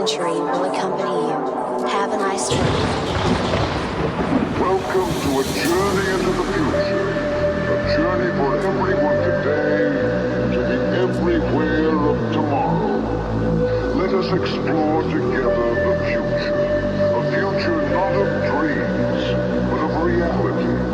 century will accompany you. Have a nice trip. Welcome to a journey into the future. A journey for everyone today to the everywhere of tomorrow. Let us explore together the future. A future not of dreams, but of reality.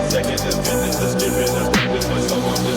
Second, this business, this spirit, this purpose, my soul,